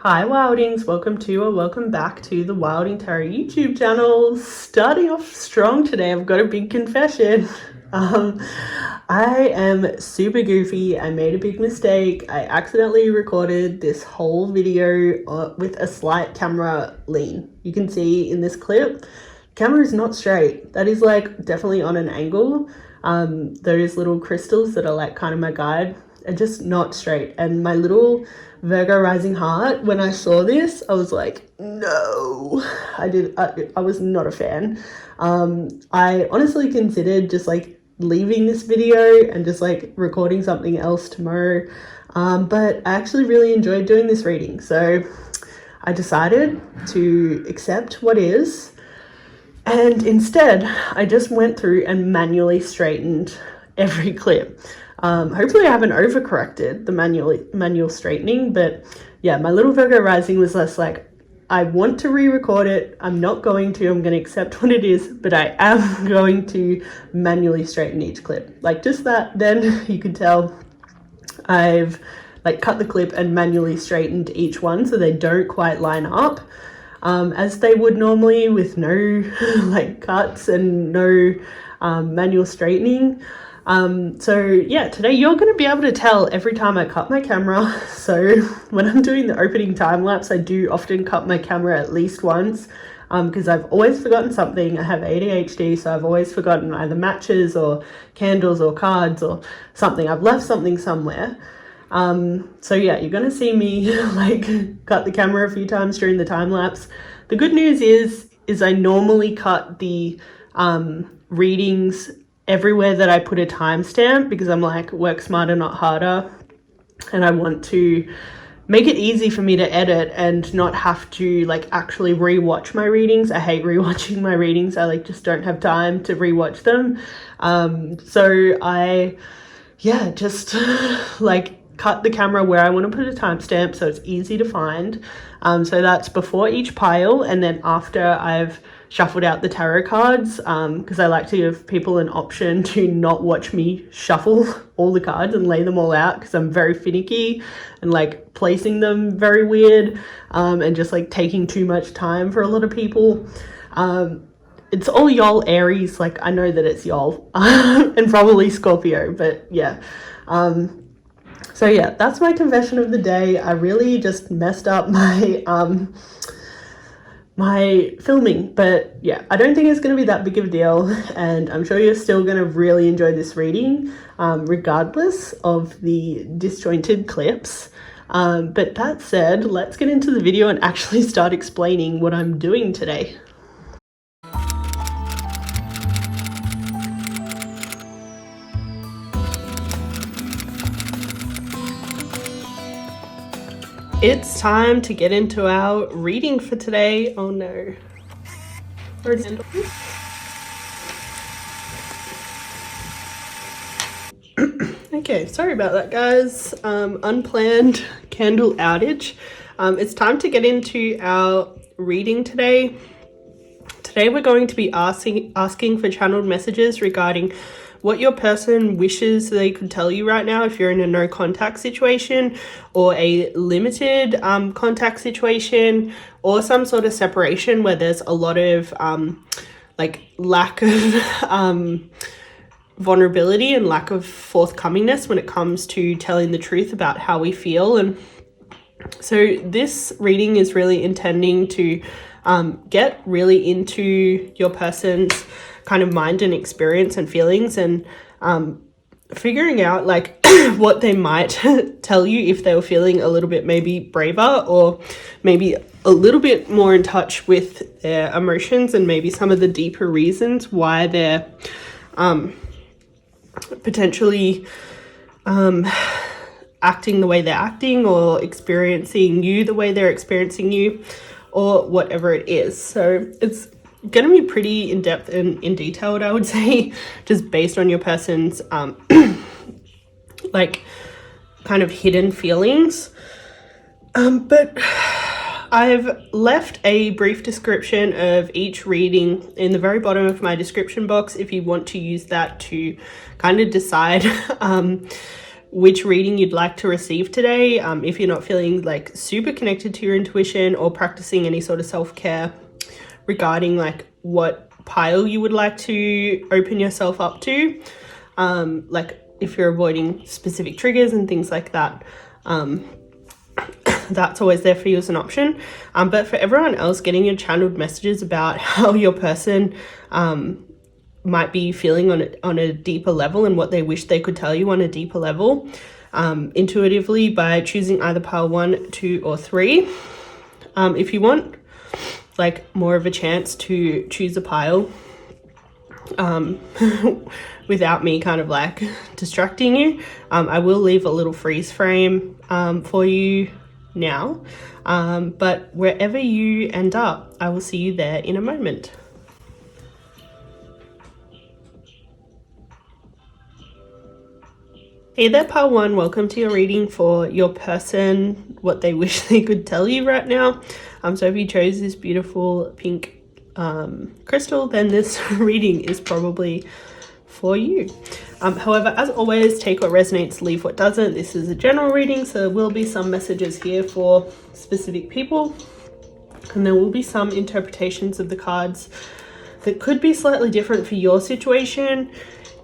Hi Wildings, welcome to or welcome back to the Wilding Tarot YouTube channel. Starting off strong today, I've got a big confession. I am super goofy. I made a big mistake. I accidentally recorded this whole video with a slight camera lean. You can see in this clip, camera is not straight. That is like definitely on an angle. Those little crystals that are like kind of my guide are just not straight. And my little Virgo rising heart, when I saw this, I was like, no, I was not a fan. I honestly considered just like leaving this video and just like recording something else tomorrow. But I actually really enjoyed doing this reading. So I decided to accept what is. And instead, I just went through and manually straightened every clip. Hopefully I haven't overcorrected the manual straightening, but yeah, my little Virgo rising was less like, I want to re-record it. I'm not going to, I'm going to accept what it is, but I am going to manually straighten each clip. Like just that, then you can tell I've like cut the clip and manually straightened each one so they don't quite line up as they would normally with no like cuts and no manual straightening. So yeah, today you're going to be able to tell every time I cut my camera. So when I'm doing the opening time lapse, I do often cut my camera at least once because I've always forgotten something. I have ADHD, so I've always forgotten either matches or candles or cards or something. I've left something somewhere. So yeah, you're going to see me like cut the camera a few times during the time lapse. The good news is I normally cut the readings everywhere that I put a timestamp because I'm like, work smarter, not harder. And I want to make it easy for me to edit and not have to like actually rewatch my readings. I hate rewatching my readings. I like just don't have time to rewatch them. So I, yeah, just like cut the camera where I want to put a timestamp so it's easy to find. So that's before each pile and then after I've shuffled out the tarot cards because I like to give people an option to not watch me shuffle all the cards and lay them all out because I'm very finicky and like placing them very weird and just like taking too much time for a lot of people. It's all y'all Aries, like I know that it's y'all and probably Scorpio, but yeah. So yeah, that's my confession of the day. I really just messed up my filming, but yeah, I don't think it's going to be that big of a deal, and I'm sure you're still going to really enjoy this reading regardless of the disjointed clips. But that said, let's get into the video and actually start explaining what I'm doing today. It's time to get into our reading for today. Oh no. Okay, sorry about that, guys. Unplanned candle outage. It's time to get into our reading today. Today we're going to be asking for channeled messages regarding what your person wishes they could tell you right now if you're in a no contact situation or a limited contact situation or some sort of separation where there's a lot of like lack of vulnerability and lack of forthcomingness when it comes to telling the truth about how we feel. And so this reading is really intending to get really into your person's kind of mind and experience and feelings and figuring out like what they might tell you if they were feeling a little bit maybe braver or maybe a little bit more in touch with their emotions and maybe some of the deeper reasons why they're potentially acting the way they're acting or experiencing you the way they're experiencing you or whatever it is. So it's going to be pretty in-depth and in detailed, I would say, just based on your person's like kind of hidden feelings. But I've left a brief description of each reading in the very bottom of my description box if you want to use that to kind of decide which reading you'd like to receive today. If you're not feeling like super connected to your intuition or practicing any sort of self-care regarding like what pile you would like to open yourself up to, like if you're avoiding specific triggers and things like that, that's always there for you as an option. But for everyone else, getting your channeled messages about how your person might be feeling on a deeper level and what they wish they could tell you on a deeper level, intuitively, by choosing either pile 1, 2, or 3. If you want like more of a chance to choose a pile without me kind of like distracting you, I will leave a little freeze frame for you now, but wherever you end up, I will see you there in a moment. Hey there, pile 1, welcome to your reading for your person, what they wish they could tell you right now. So if you chose this beautiful pink crystal, then this reading is probably for you. However, as always, take what resonates, leave what doesn't. This is a general reading, so there will be some messages here for specific people, and there will be some interpretations of the cards that could be slightly different for your situation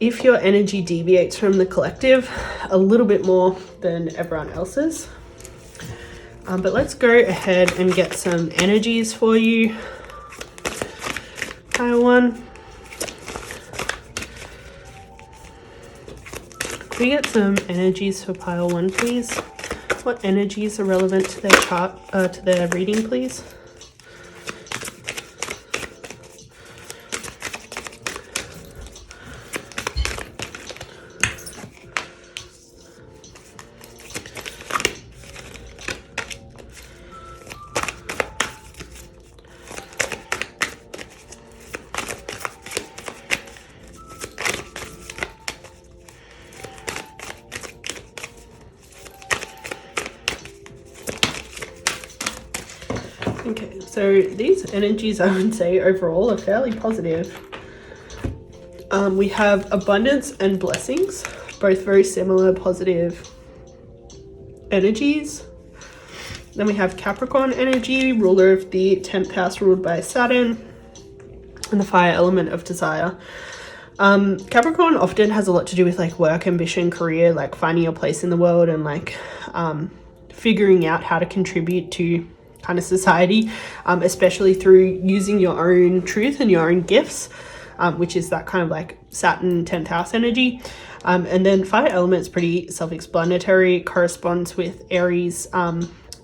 if your energy deviates from the collective a little bit more than everyone else's. But let's go ahead and get some energies for you, pile 1. Can we get some energies for pile 1, please? What energies are relevant to their chart, to their reading, please? Okay, so these energies, I would say overall, are fairly positive. We have abundance and blessings, both very similar positive energies. Then we have Capricorn energy, ruler of the 10th house, ruled by Saturn, and the fire element of desire. Capricorn often has a lot to do with like work, ambition, career, like finding your place in the world and like figuring out how to contribute to kind of society, especially through using your own truth and your own gifts, which is that kind of like Saturn 10th house energy. And then fire element's pretty self-explanatory, corresponds with Aries,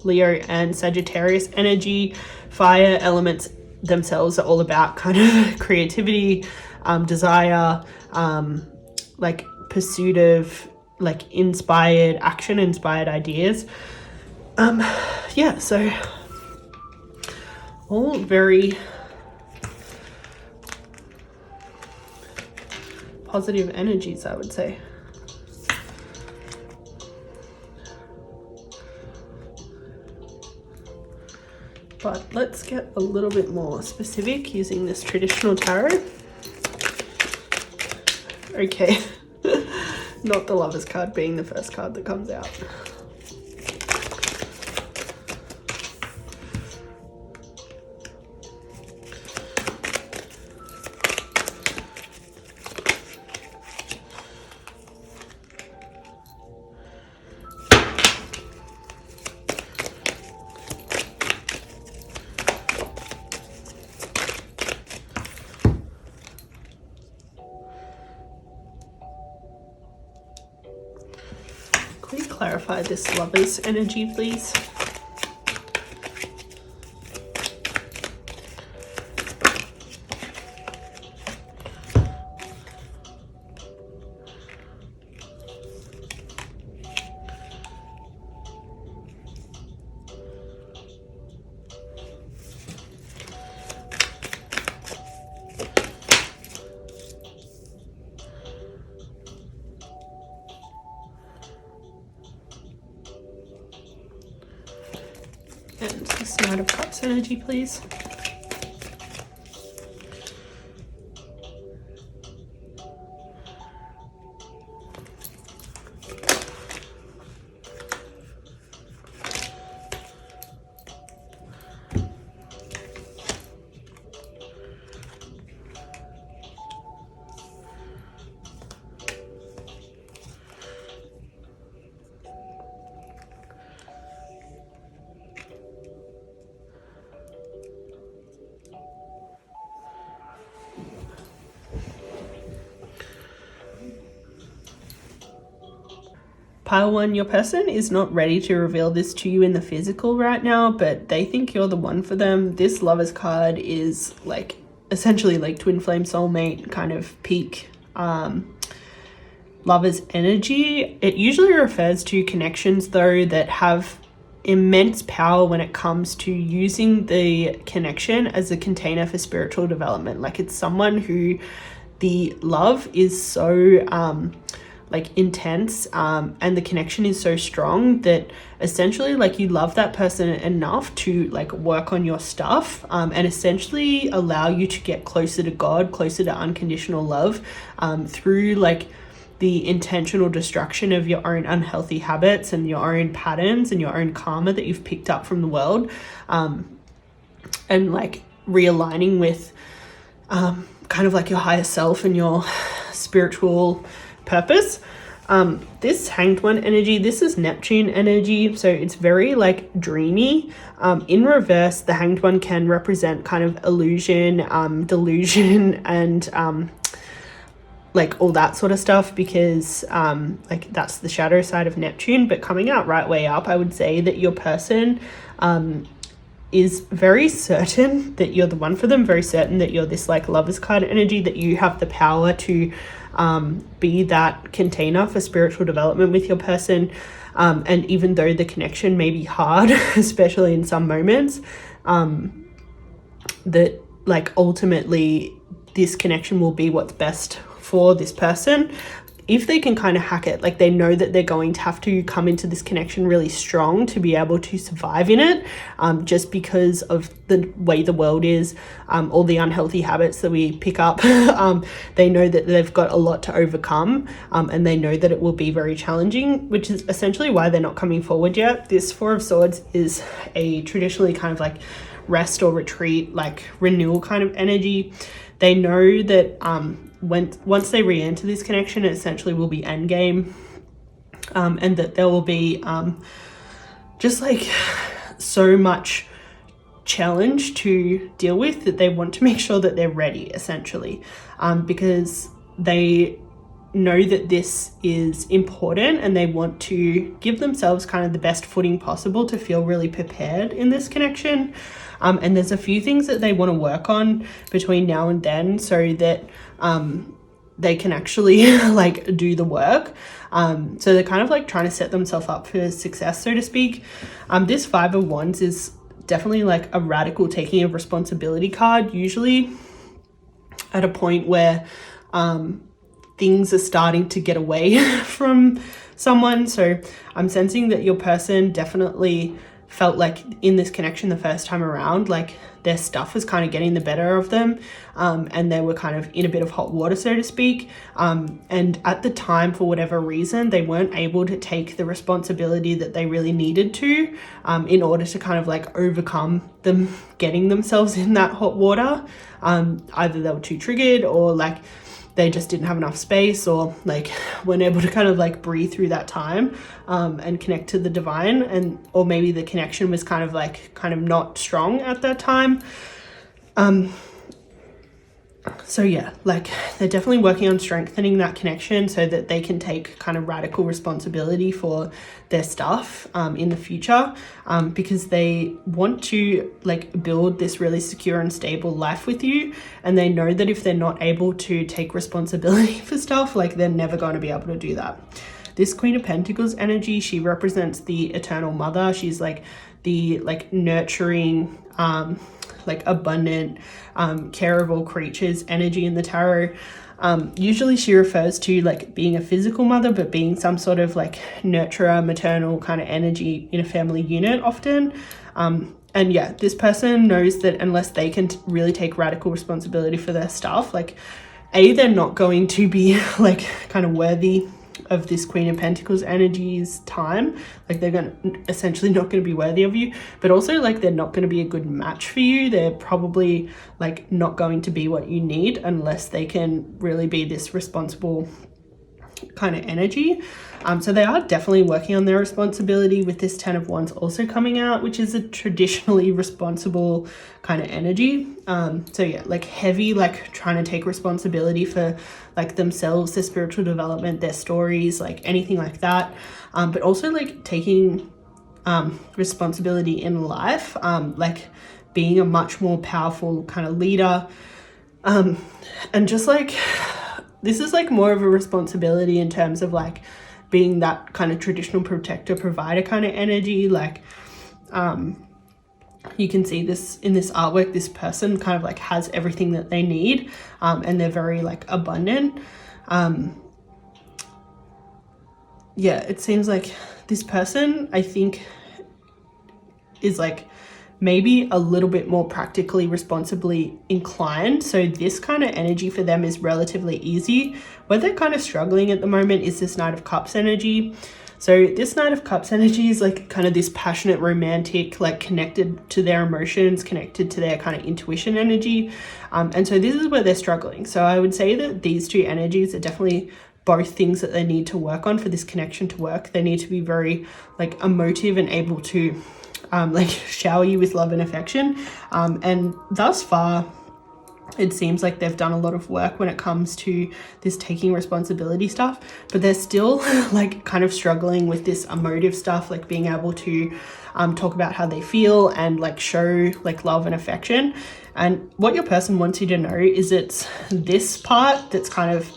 Leo, and Sagittarius energy. Fire elements themselves are all about kind of creativity, desire, like pursuit of like inspired action, inspired ideas. Yeah, so all very positive energies, I would say. But let's get a little bit more specific using this traditional tarot. Okay, not the Lovers card being the first card that comes out. Can we clarify this Lovers energy, please? And this Knight of Cups energy, please. Pile 1, your person is not ready to reveal this to you in the physical right now, but they think you're the one for them. This Lovers card is like essentially like twin flame soulmate kind of peak Lovers energy. It usually refers to connections though that have immense power when it comes to using the connection as a container for spiritual development. Like it's someone who the love is so like intense and the connection is so strong that essentially like you love that person enough to like work on your stuff and essentially allow you to get closer to God, closer to unconditional love through like the intentional destruction of your own unhealthy habits and your own patterns and your own karma that you've picked up from the world, and like realigning with kind of like your higher self and your spiritual purpose. This Hanged One energy, this is Neptune energy, so it's very like dreamy. In reverse, the Hanged One can represent kind of illusion, delusion, and like all that sort of stuff, because like that's the shadow side of Neptune. But coming out right way up, I would say that your person is very certain that you're the one for them, very certain that you're this like Lovers card energy, that you have the power to be that container for spiritual development with your person. And even though the connection may be hard, especially in some moments, that like ultimately this connection will be what's best for this person. If they can kind of hack it, like they know that they're going to have to come into this connection really strong to be able to survive in it, just because of the way the world is, all the unhealthy habits that we pick up. They know that they've got a lot to overcome, and they know that it will be very challenging, which is essentially why they're not coming forward yet. This Four of Swords is a traditionally kind of like rest or retreat, like renewal kind of energy. They know that once they re-enter this connection, it essentially will be endgame, and that there will be just like so much challenge to deal with that they want to make sure that they're ready, essentially, because they know that this is important and they want to give themselves kind of the best footing possible to feel really prepared in this connection. And there's a few things that they want to work on between now and then so that they can actually like do the work. So they're kind of like trying to set themselves up for success, so to speak. This Five of Wands is definitely like a radical taking of responsibility card, usually at a point where things are starting to get away from someone. So I'm sensing that your person definitely felt like in this connection the first time around, like their stuff was kind of getting the better of them, and they were kind of in a bit of hot water, so to speak. And at the time, for whatever reason, they weren't able to take the responsibility that they really needed to, in order to kind of like overcome them getting themselves in that hot water. Either they were too triggered, or like they just didn't have enough space, or like weren't able to kind of like breathe through that time, and connect to the divine, and or maybe the connection was kind of not strong at that time. So yeah, like they're definitely working on strengthening that connection so that they can take kind of radical responsibility for their stuff in the future, because they want to like build this really secure and stable life with you, and they know that if they're not able to take responsibility for stuff, like they're never going to be able to do that. This Queen of Pentacles energy, she represents the Eternal Mother. She's like the like nurturing, like abundant, care of all creatures energy in the tarot. Usually she refers to like being a physical mother, but being some sort of like nurturer, maternal kind of energy in a family unit often. And yeah, this person knows that unless they can really take radical responsibility for their stuff, like they're not going to be like kind of worthy of this Queen of Pentacles energy's time. Like they're essentially not going to be worthy of you, but also like they're not going to be a good match for you. They're probably like not going to be what you need unless they can really be this responsible kind of energy. So they are definitely working on their responsibility with this 10 of Wands also coming out, which is a traditionally responsible kind of energy. So yeah, like heavy, like trying to take responsibility for like themselves, their spiritual development, their stories, like anything like that. But also like taking responsibility in life, like being a much more powerful kind of leader. And just like, this is like more of a responsibility in terms of like being that kind of traditional protector, provider kind of energy. Like, you can see this in this artwork, this person kind of like has everything that they need, and they're very like abundant. Yeah, it seems like this person, I think, is like maybe a little bit more practically responsibly inclined. So this kind of energy for them is relatively easy. Where they're kind of struggling at the moment is this Knight of Cups energy. So this Knight of Cups energy is like kind of this passionate, romantic, like connected to their emotions, connected to their kind of intuition energy. And so this is where they're struggling. So I would say that these two energies are definitely both things that they need to work on for this connection to work. They need to be very like emotive and able to like shower you with love and affection. And thus far, it seems like they've done a lot of work when it comes to this taking responsibility stuff, but they're still like kind of struggling with this emotive stuff, like being able to talk about how they feel and like show like love and affection. And what your person wants you to know is it's this part that's kind of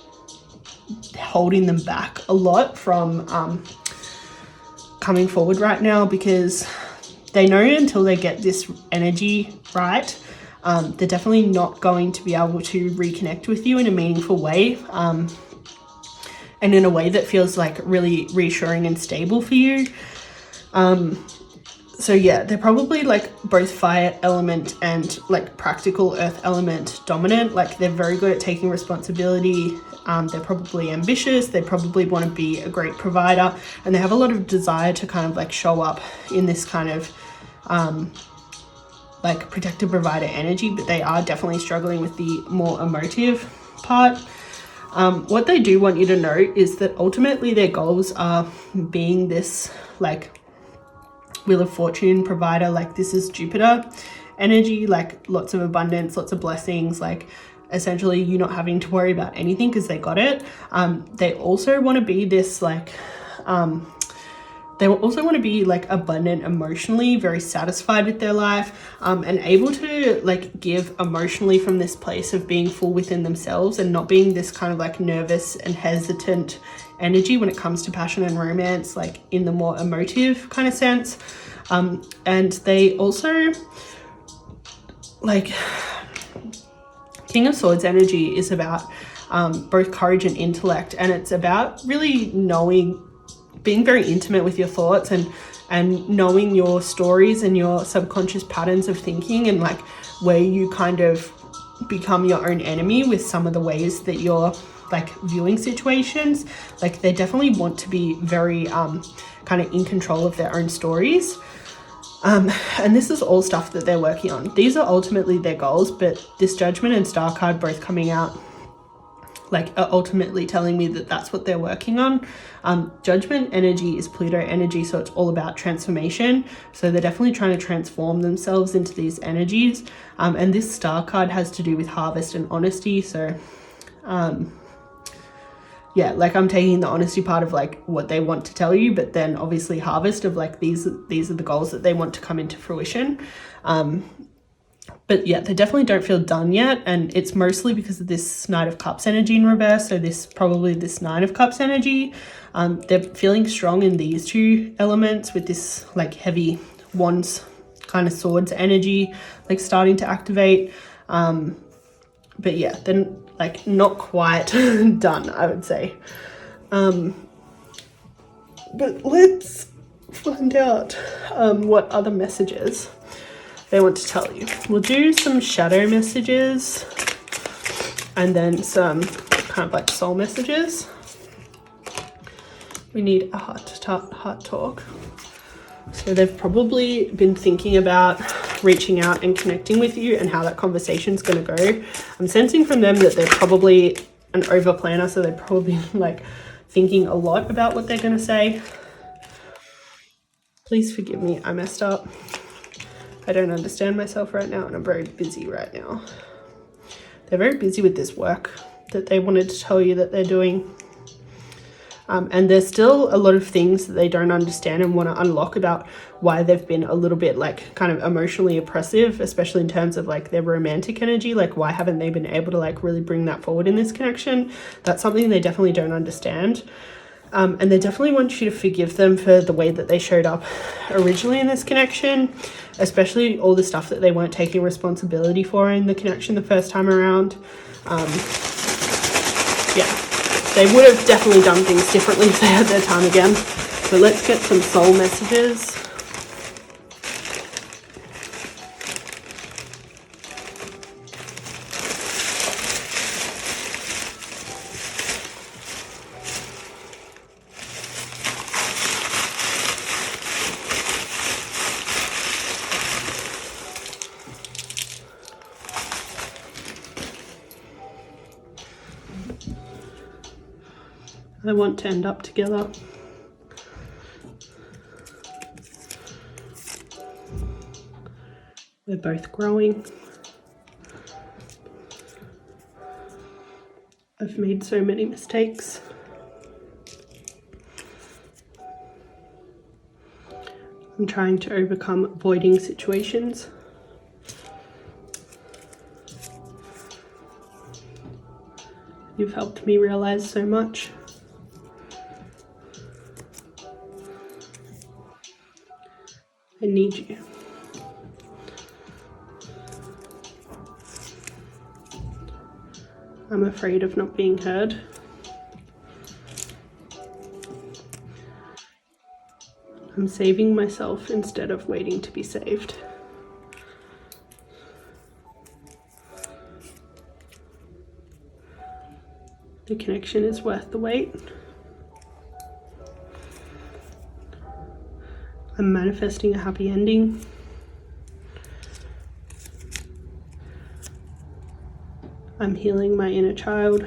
holding them back a lot from coming forward right now, because they know until they get this energy right, they're definitely not going to be able to reconnect with you in a meaningful way, and in a way that feels like really reassuring and stable for you. So yeah, they're probably like both fire element and like practical earth element dominant. Like they're very good at taking responsibility. They're probably ambitious. They probably want to be a great provider, and they have a lot of desire to kind of like show up in this kind of like protector provider energy, but they are definitely struggling with the more emotive part. What they do want you to know is that ultimately their goals are being this like Wheel of Fortune provider. Like this is Jupiter energy, like lots of abundance, lots of blessings, like essentially you not having to worry about anything because they got it. They also want to be this like they will also want to be like abundant emotionally, very satisfied with their life, and able to like give emotionally from this place of being full within themselves and not being this kind of like nervous and hesitant energy when it comes to passion and romance, like in the more emotive kind of sense. And they also like King of Swords energy is about both courage and intellect, and it's about really knowing, being very intimate with your thoughts and knowing your stories and your subconscious patterns of thinking, and like where you kind of become your own enemy with some of the ways that you're like viewing situations. Like they definitely want to be very kind of in control of their own stories. And this is all stuff that they're working on. These are ultimately their goals, but this Judgment and Star card both coming out like are ultimately telling me that that's what they're working on. Judgment energy is Pluto energy, so it's all about transformation. So they're definitely trying to transform themselves into these energies. And this Star card has to do with harvest and honesty. So yeah, like I'm taking the honesty part of like what they want to tell you, but then obviously harvest of like these are the goals that they want to come into fruition. But yeah, they definitely don't feel done yet, and it's mostly because of this Knight of Cups energy in reverse. So this Nine of Cups energy, they're feeling strong in these two elements with this like heavy wands kind of swords energy like starting to activate. But yeah, then like not quite done, I would say. But let's find out what other messages they want to tell you. We'll do some shadow messages and then some kind of like soul messages. We need a heart talk. So they've probably been thinking about reaching out and connecting with you and how that conversation's going to go. I'm sensing from them that they're probably an over planner, so they're probably like thinking a lot about what they're going to say. Please forgive me, I messed up. I don't understand myself right now, and I'm very busy right now. They're very busy with this work that they wanted to tell you that they're doing. And there's still a lot of things that they don't understand and want to unlock about why they've been a little bit like kind of emotionally oppressive, especially in terms of like their romantic energy. Like, why haven't they been able to like really bring that forward in this connection? That's something they definitely don't understand. And they definitely want you to forgive them for the way that they showed up originally in this connection, especially all the stuff that they weren't taking responsibility for in the connection the first time around. Yeah. They would have definitely done things differently if they had their time again. So let's get some soul messages. They want to end up together. We're both growing. I've made so many mistakes. I'm trying to overcome avoiding situations. You've helped me realize so much. I need you. I'm afraid of not being heard. I'm saving myself instead of waiting to be saved. The connection is worth the wait. I'm manifesting a happy ending. I'm healing my inner child.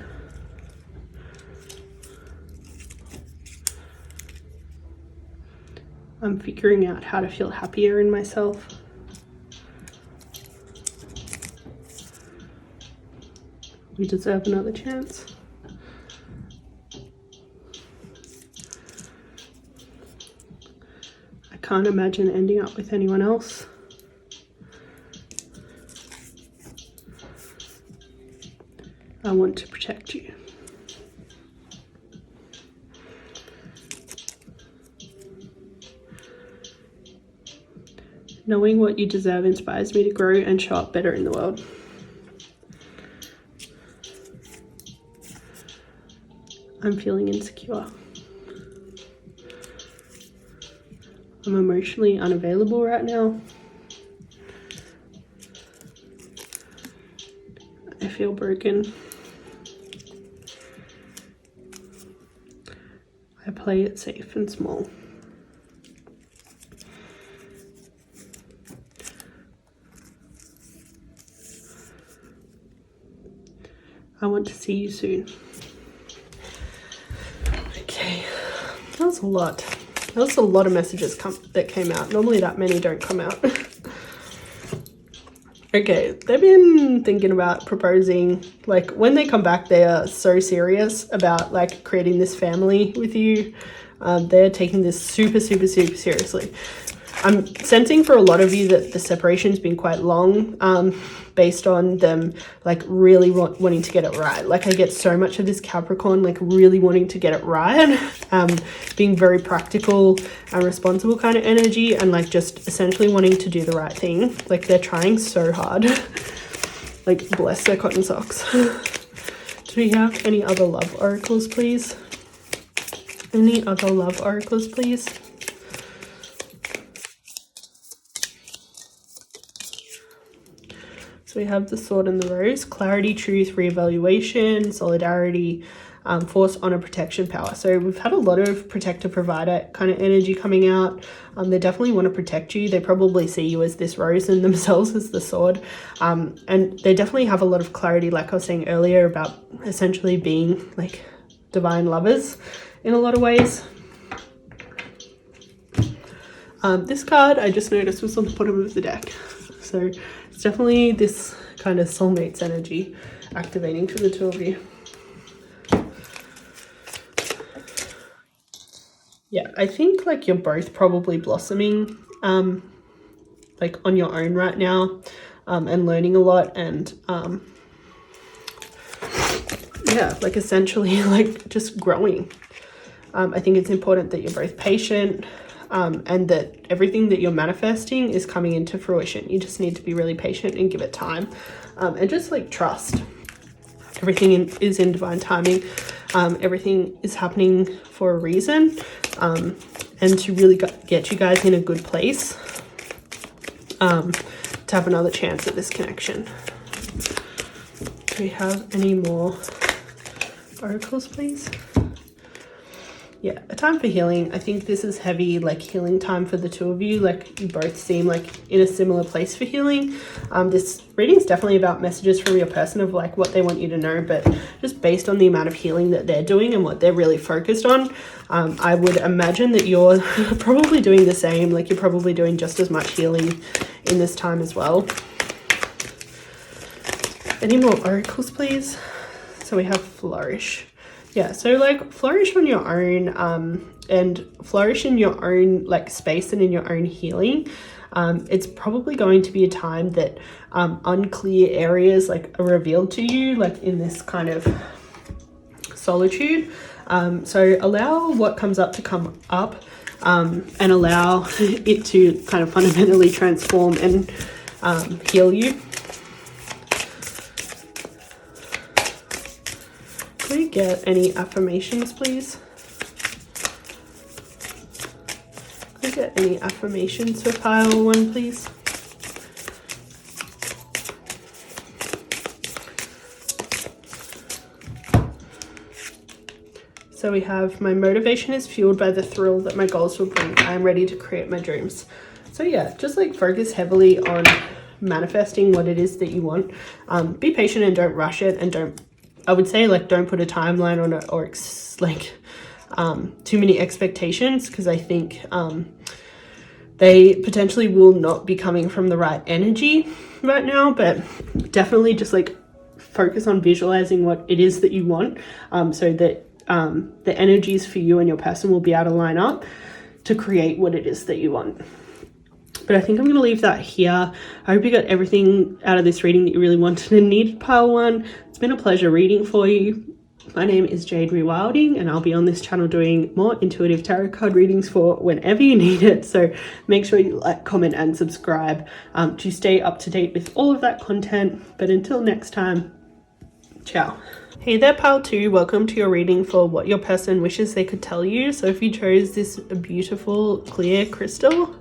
I'm figuring out how to feel happier in myself. We deserve another chance. I can't imagine ending up with anyone else. I want to protect you. Knowing what you deserve inspires me to grow and show up better in the world. I'm feeling insecure. I'm emotionally unavailable right now. I feel broken. I play it safe and small. I want to see you soon. Okay, that was a lot. That was a lot of messages that came out. Normally that many don't come out. Okay, they've been thinking about proposing. Like, when they come back, they are so serious about like creating this family with you. They're taking this super, super, super seriously. I'm sensing for a lot of you that the separation's been quite long, based on them like really wanting to get it right. Like, I get so much of this Capricorn like really wanting to get it right, being very practical and responsible kind of energy, and like just essentially wanting to do the right thing. Like, they're trying so hard. Like, bless their cotton socks. Do we have any other love oracles, please? Any other love oracles, please? So we have the Sword and the Rose: clarity, truth, reevaluation, solidarity, force, honor, protection, power. So we've had a lot of protector, provider kind of energy coming out. They definitely want to protect you. They probably see you as this rose and themselves as the sword. And they definitely have a lot of clarity, like I was saying earlier, about essentially being like divine lovers in a lot of ways. This card I just noticed was on the bottom of the deck, so it's definitely this kind of soulmates energy activating for the two of you. Yeah, I think like you're both probably blossoming like on your own right now, and learning a lot, and yeah, like essentially like just growing. I think it's important that you're both patient, and that everything that you're manifesting is coming into fruition. You just need to be really patient and give it time, and just like trust. Everything is in divine timing. Everything is happening for a reason, and to really get you guys in a good place, to have another chance at this connection. Do we have any more oracles, please? Yeah, a time for healing. I think this is heavy, like healing time for the two of you. Like you both seem like in a similar place for healing. This reading is definitely about messages from your person of like what they want you to know, but just based on the amount of healing that they're doing and what they're really focused on, I would imagine that you're probably doing the same. Like you're probably doing just as much healing in this time as well. Any more oracles, please? So we have flourish. Yeah, so like flourish on your own, and flourish in your own like space and in your own healing. It's probably going to be a time that unclear areas like are revealed to you, like in this kind of solitude. So allow what comes up to come up, and allow it to kind of fundamentally transform and heal you. Can we get any affirmations, please? Can we get any affirmations for pile 1, please? So we have, my motivation is fueled by the thrill that my goals will bring. I am ready to create my dreams. So yeah, just like focus heavily on manifesting what it is that you want. Be patient and don't rush it, and don't, I would say like don't put a timeline on it or too many expectations, because I think they potentially will not be coming from the right energy right now, but definitely just like focus on visualizing what it is that you want, so that the energies for you and your person will be able to line up to create what it is that you want. But I think I'm going to leave that here. I hope you got everything out of this reading that you really wanted and needed, pile 1. It's been a pleasure reading for you. My name is Jade Rewilding, and I'll be on this channel doing more intuitive tarot card readings for whenever you need it. So make sure you like, comment, and subscribe to stay up to date with all of that content. But until next time, ciao. Hey there, pile 2. Welcome to your reading for what your person wishes they could tell you. So if you chose this beautiful clear crystal,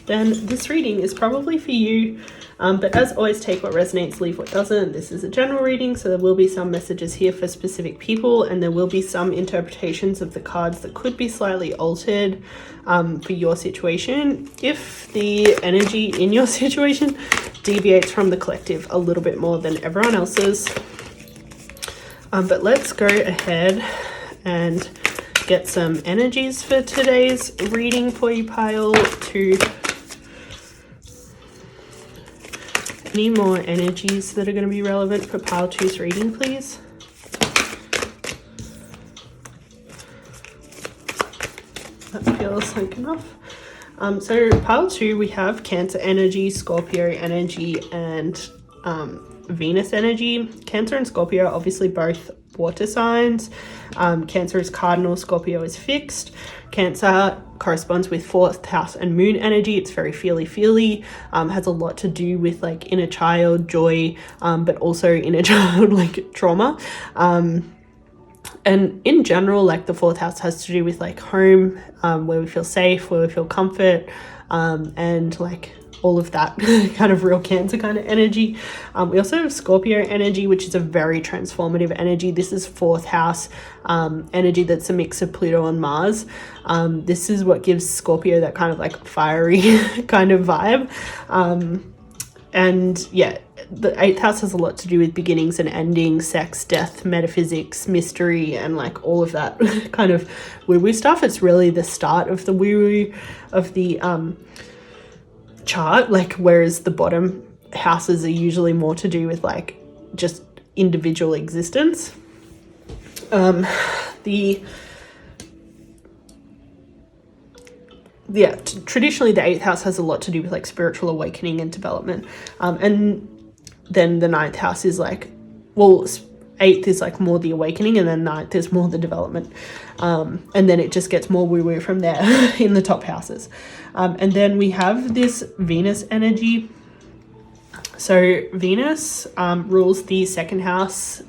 then this reading is probably for you. But as always, take what resonates, leave what doesn't. This is a general reading, so there will be some messages here for specific people, and there will be some interpretations of the cards that could be slightly altered for your situation if the energy in your situation deviates from the collective a little bit more than everyone else's. But let's go ahead and get some energies for today's reading for you, pile 2. Any more energies that are going to be relevant for pile 2's reading, please? That feels like enough. So pile 2, we have Cancer energy, Scorpio energy, and Venus energy. Cancer and Scorpio are obviously both water signs. Cancer is cardinal, Scorpio is fixed. Cancer corresponds with 4th house and moon energy. It's very feely, has a lot to do with like inner child joy, but also inner child like trauma. And in general, like the 4th house has to do with like home, where we feel safe, where we feel comfort, and like all of that kind of real Cancer kind of energy. We also have Scorpio energy, which is a very transformative energy. This is 4th house energy that's a mix of Pluto and Mars. This is what gives Scorpio that kind of like fiery kind of vibe. And yeah, the 8th house has a lot to do with beginnings and endings, sex, death, metaphysics, mystery, and like all of that kind of woo-woo stuff. It's really the start of the woo-woo of the chart, like, whereas the bottom houses are usually more to do with like just individual existence. Traditionally the 8th house has a lot to do with like spiritual awakening and development, and then the 9th house is like, well, 8th is like more the awakening, and then 9th is more the development, and then it just gets more woo-woo from there in the top houses. And then we have this Venus energy. So Venus rules the 2nd house,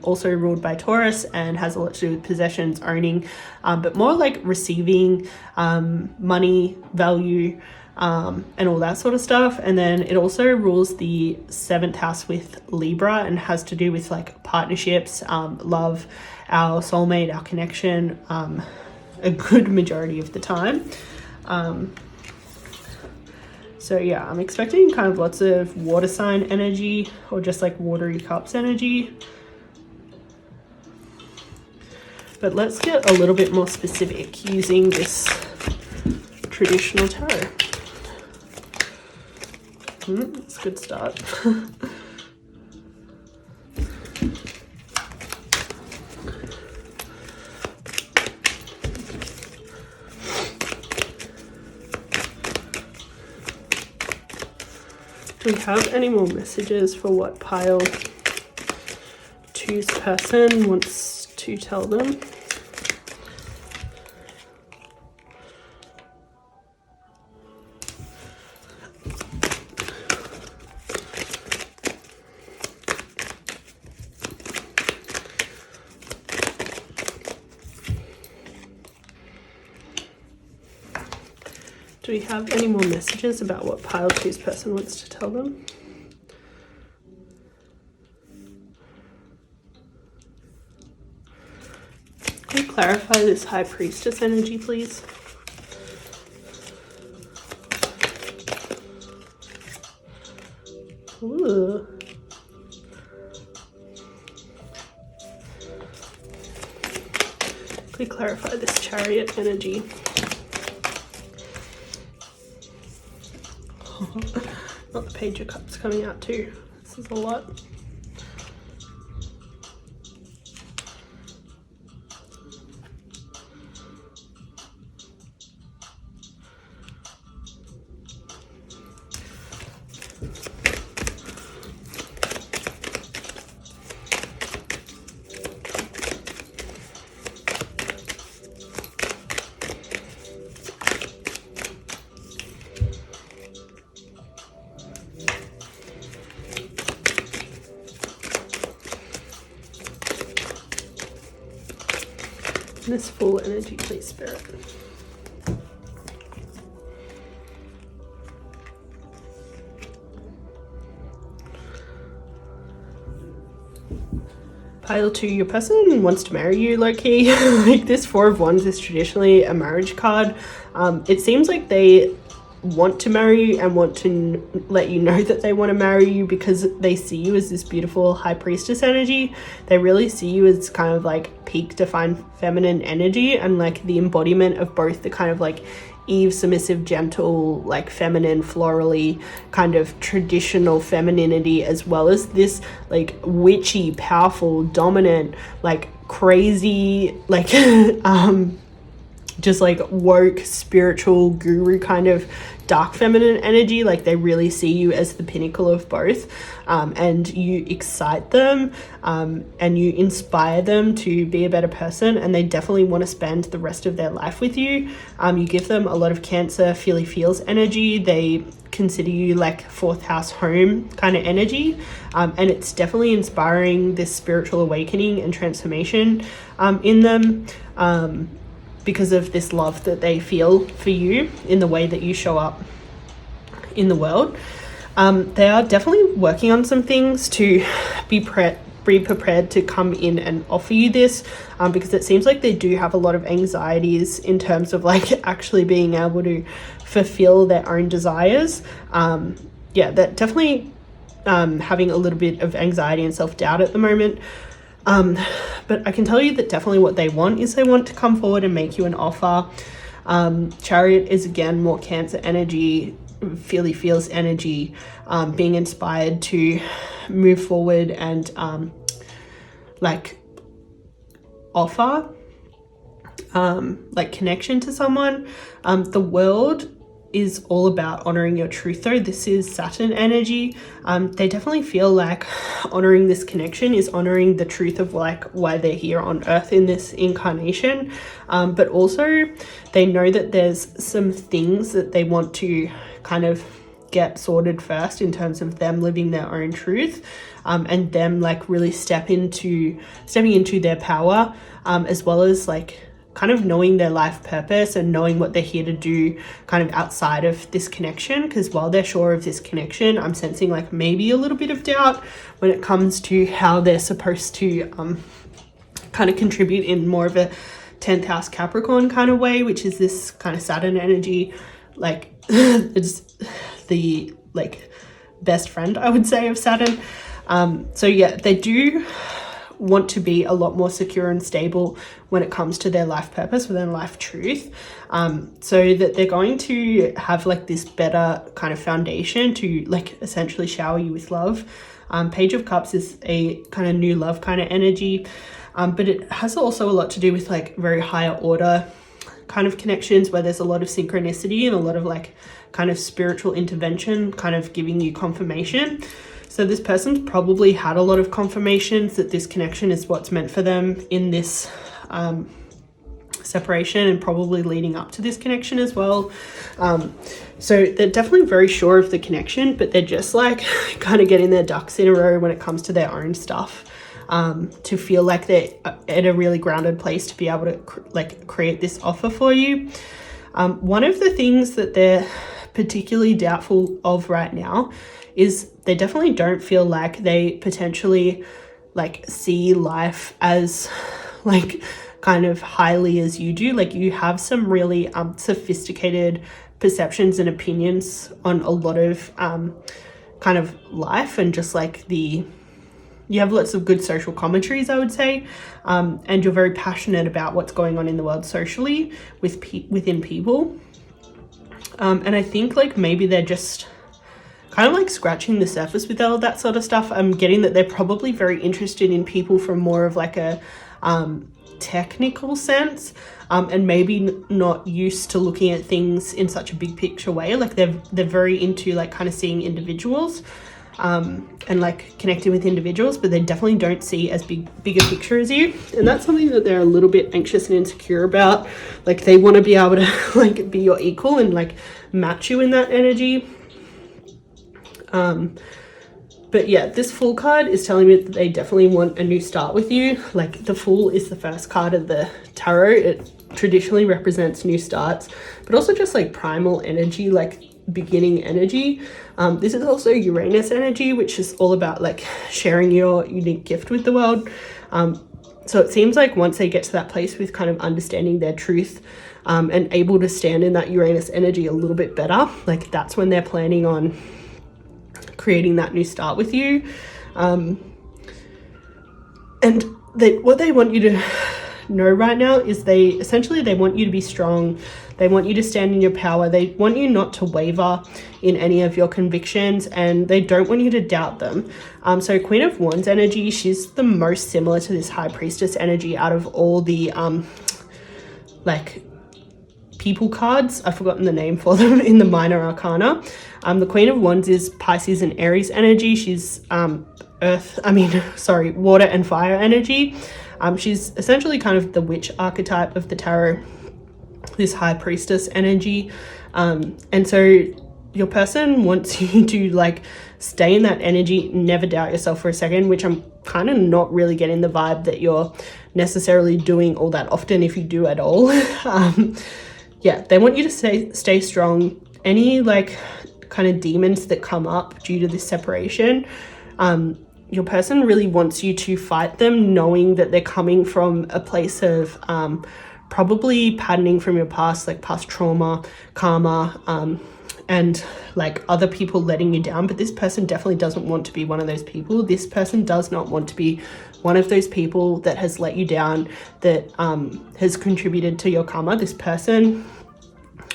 also ruled by Taurus, and has a lot to do with possessions, owning, but more like receiving money, value, and all that sort of stuff. And then it also rules the 7th house with Libra, and has to do with like partnerships, love, our soulmate, our connection, a good majority of the time. So yeah, I'm expecting kind of lots of water sign energy, or just like watery cups energy. But let's get a little bit more specific using this traditional tarot. That's a good start. Do we have any more messages for what pile 2's person wants to tell them? Do we have any more messages about what pile 2's person wants to tell them? Can you clarify this High Priestess energy, please? Ooh. Can you clarify this Chariot energy? Not the Page of Cups coming out too. This is a lot. This full energy, please, Spirit. Pile 2, your person wants to marry you, low-key. Like, this 4 of Wands is traditionally a marriage card. It seems like they want to marry you and want to let you know that they want to marry you, because they see you as this beautiful High Priestess energy. They really see you as kind of like peak divine feminine energy, and like the embodiment of both the kind of like Eve, submissive, gentle, like feminine, florally kind of traditional femininity, as well as this like witchy, powerful, dominant, like crazy, like just like woke spiritual guru kind of dark feminine energy. Like, they really see you as the pinnacle of both, and you excite them, and you inspire them to be a better person, and they definitely want to spend the rest of their life with you. You give them a lot of Cancer feely feels energy. They consider you like 4th house home kind of energy, and it's definitely inspiring this spiritual awakening and transformation in them, because of this love that they feel for you in the way that you show up in the world. They are definitely working on some things to be prepared to come in and offer you this, because it seems like they do have a lot of anxieties in terms of like actually being able to fulfill their own desires. Yeah, that definitely having a little bit of anxiety and self-doubt at the moment. But I can tell you that definitely what they want is they want to come forward and make you an offer. Chariot is again more Cancer energy, feels energy, being inspired to move forward and like offer like connection to someone. The World is all about honoring your truth though. This is Saturn energy. They definitely feel like honoring this connection is honoring the truth of like why they're here on earth in this incarnation, but also they know that there's some things that they want to kind of get sorted first in terms of them living their own truth, and them like really stepping into their power, as well as like kind of knowing their life purpose and knowing what they're here to do kind of outside of this connection. Because while they're sure of this connection, I'm sensing like maybe a little bit of doubt when it comes to how they're supposed to kind of contribute in more of a 10th house Capricorn kind of way, which is this kind of Saturn energy, like it's the like best friend, I would say, of Saturn. So yeah, they do want to be a lot more secure and stable when it comes to their life purpose within life truth, so that they're going to have like this better kind of foundation to like essentially shower you with love. Page of Cups is a kind of new love kind of energy, but it has also a lot to do with like very higher order kind of connections where there's a lot of synchronicity and a lot of like kind of spiritual intervention kind of giving you confirmation. So this person's probably had a lot of confirmations that this connection is what's meant for them in this separation, and probably leading up to this connection as well. So they're definitely very sure of the connection, but they're just like kind of getting their ducks in a row when it comes to their own stuff, to feel like they're at a really grounded place to be able to like create this offer for you. One of the things that they're particularly doubtful of right now is they definitely don't feel like they potentially like see life as like kind of highly as you do. Like you have some really sophisticated perceptions and opinions on a lot of kind of life, and just like you have lots of good social commentaries, I would say, and you're very passionate about what's going on in the world socially within people. And I think like maybe they're just kind of like scratching the surface with all that sort of stuff. I'm getting that they're probably very interested in people from more of like a technical sense, and maybe not used to looking at things in such a big picture way. Like they're very into like kind of seeing individuals, and like connecting with individuals, but they definitely don't see as bigger picture as you. And that's something that they're a little bit anxious and insecure about. Like they want to be able to like be your equal and like match you in that energy. But yeah, this Fool card is telling me that they definitely want a new start with you. Like the Fool is the first card of the tarot. It traditionally represents new starts, but also just like primal energy, like beginning energy. This is also Uranus energy, which is all about like sharing your unique gift with the world. So it seems like once they get to that place with kind of understanding their truth, and able to stand in that Uranus energy a little bit better, like that's when they're planning on creating that new start with you. And what they want you to know right now is they want you to be strong. They want you to stand in your power. They want you not to waver in any of your convictions, and they don't want you to doubt them. So Queen of Wands energy, she's the most similar to this High Priestess energy out of all the like people cards. I've forgotten the name for them in the minor arcana. The Queen of Wands is Pisces and Aries energy. She's water and fire energy. She's essentially kind of the witch archetype of the tarot, this High Priestess energy. And so your person wants you to like stay in that energy, never doubt yourself for a second, which I'm kind of not really getting the vibe that you're necessarily doing all that often, if you do at all. Yeah, they want you to stay strong. Any like kind of demons that come up due to this separation, your person really wants you to fight them, knowing that they're coming from a place of probably patterning from your past, like past trauma, karma, and like other people letting you down, but this person definitely doesn't want to be one of those people. This person does not want to be one of those people that has let you down, that has contributed to your karma. This person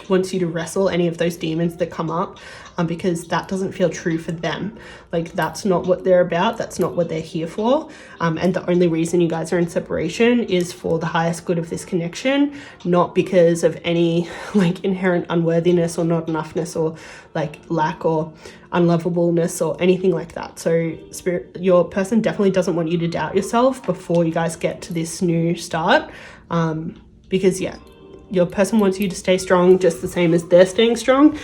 wants you to wrestle any of those demons that come up, because that doesn't feel true for them. Like, that's not what they're about. That's not what they're here for. And the only reason you guys are in separation is for the highest good of this connection, not because of any like inherent unworthiness or not enoughness or like lack or unlovableness or anything like that. So your person definitely doesn't want you to doubt yourself before you guys get to this new start, because yeah, your person wants you to stay strong just the same as they're staying strong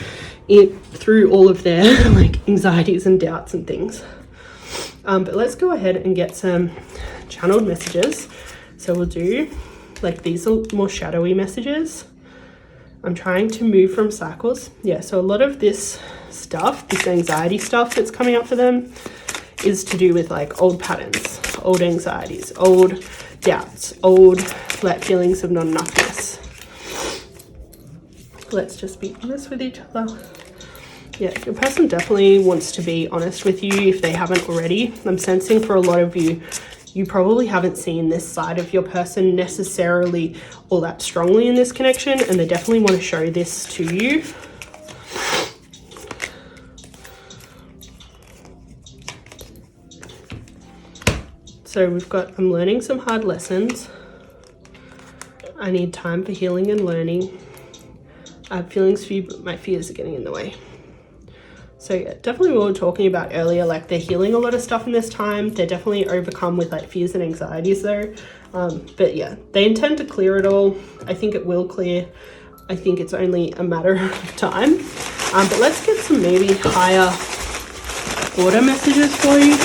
through all of their like anxieties and doubts and things. But let's go ahead and get some channeled messages. So we'll do like these are more shadowy messages. I'm trying to move from cycles. Yeah, so a lot of this stuff, this anxiety stuff that's coming up for them is to do with like old patterns, old anxieties, old doubts, old like feelings of not enoughness. Let's just be honest with each other. Yeah, your person definitely wants to be honest with you if they haven't already. I'm sensing for a lot of you, you probably haven't seen this side of your person necessarily all that strongly in this connection, and they definitely want to show this to you. So we've got, I'm learning some hard lessons. I need time for healing and learning. I have feelings for you, but my fears are getting in the way. So yeah, definitely what we were talking about earlier, like they're healing a lot of stuff in this time. They're definitely overcome with like fears and anxieties though. But yeah, they intend to clear it all. I think it will clear. I think it's only a matter of time. But let's get some maybe higher order messages for you.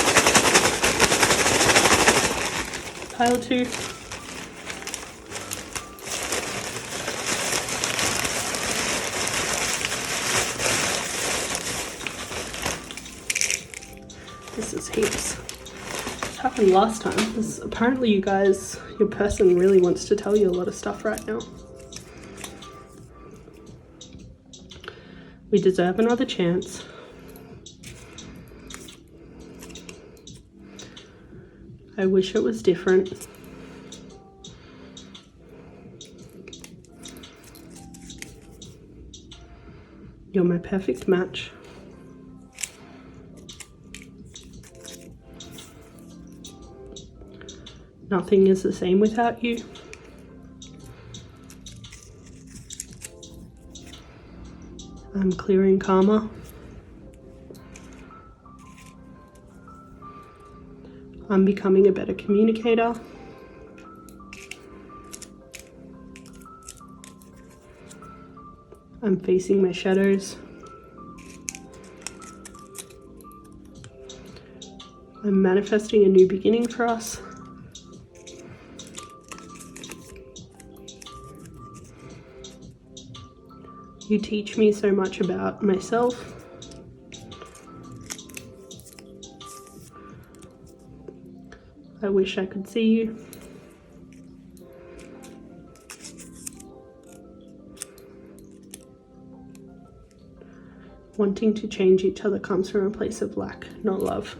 Pile 2. This is heaps. It happened last time. Apparently you guys, your person really wants to tell you a lot of stuff right now. We deserve another chance. I wish it was different. You're my perfect match. Nothing is the same without you. I'm clearing karma. I'm becoming a better communicator. I'm facing my shadows. I'm manifesting a new beginning for us. You teach me so much about myself. I wish I could see you. Wanting to change each other comes from a place of lack, not love.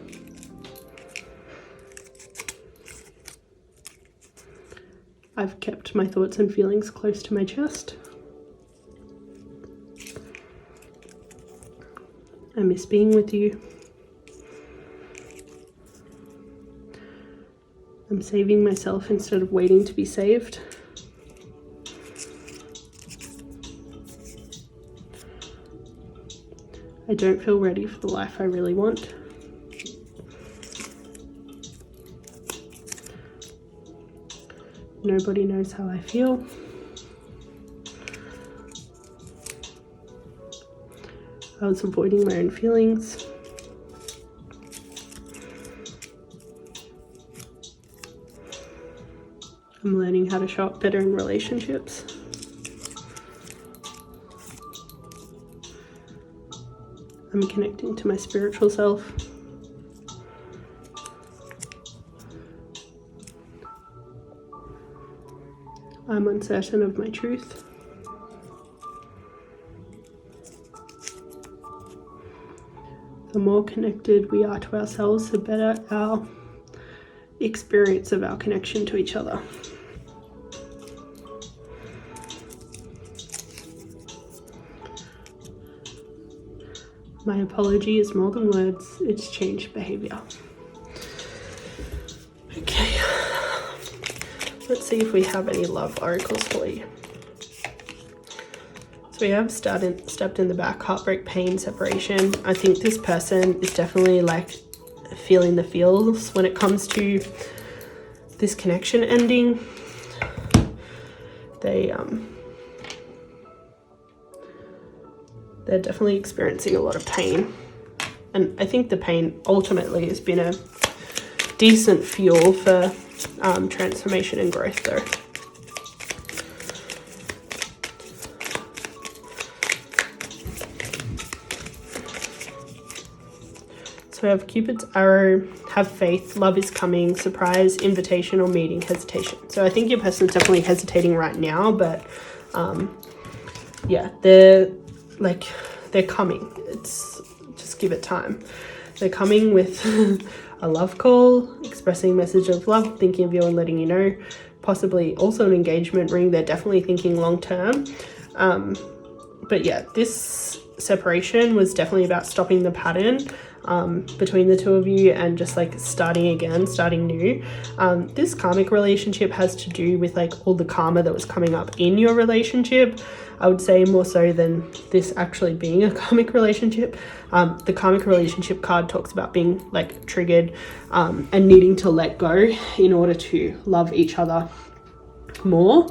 I've kept my thoughts and feelings close to my chest. I miss being with you. I'm saving myself instead of waiting to be saved. I don't feel ready for the life I really want. Nobody knows how I feel. I was avoiding my own feelings. I'm learning how to show up better in relationships. I'm connecting to my spiritual self. I'm uncertain of my truth. The more connected we are to ourselves, the better our experience of our connection to each other. My apology is more than words, it's changed behavior. Okay, let's see if we have any love oracles for you. So we have stepped in the back, heartbreak, pain, separation. I think this person is definitely like feeling the feels when it comes to this connection ending. They're definitely experiencing a lot of pain. And I think the pain ultimately has been a decent fuel for transformation and growth though. So we have Cupid's arrow, have faith, love is coming, surprise, invitation or meeting, hesitation. So I think your person's definitely hesitating right now, but yeah, they're coming. It's just give it time. They're coming with a love call, expressing a message of love, thinking of you and letting you know, possibly also an engagement ring. They're definitely thinking long term. But yeah, this separation was definitely about stopping the pattern between the two of you and just like starting again, starting new. This karmic relationship has to do with like all the karma that was coming up in your relationship. I would say more so than this actually being a karmic relationship. The karmic relationship card talks about being like triggered and needing to let go in order to love each other more.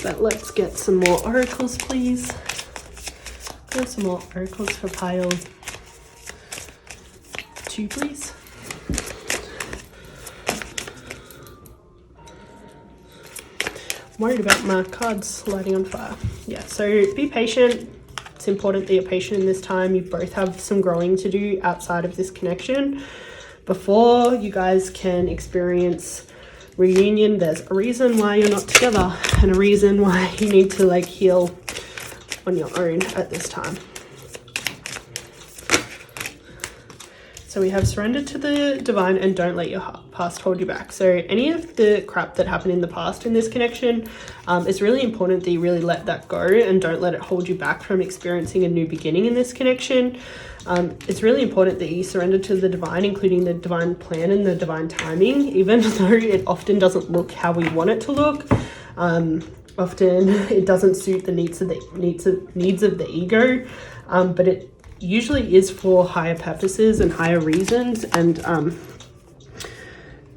But let's get some more oracles, please. Get some more oracles for pile 2, please. I'm worried about my cards lighting on fire. Yeah, so be patient. It's important that you're patient in this time. You both have some growing to do outside of this connection. Before you guys can experience reunion, there's a reason why you're not together and a reason why you need to like heal on your own at this time. So we have surrender to the divine and don't let your past hold you back. So any of the crap that happened in the past in this connection, it's really important that you really let that go and don't let it hold you back from experiencing a new beginning in this connection. It's really important that you surrender to the divine, including the divine plan and the divine timing, even though it often doesn't look how we want it to look. Often it doesn't suit the needs of the ego, but it usually is for higher purposes and higher reasons. And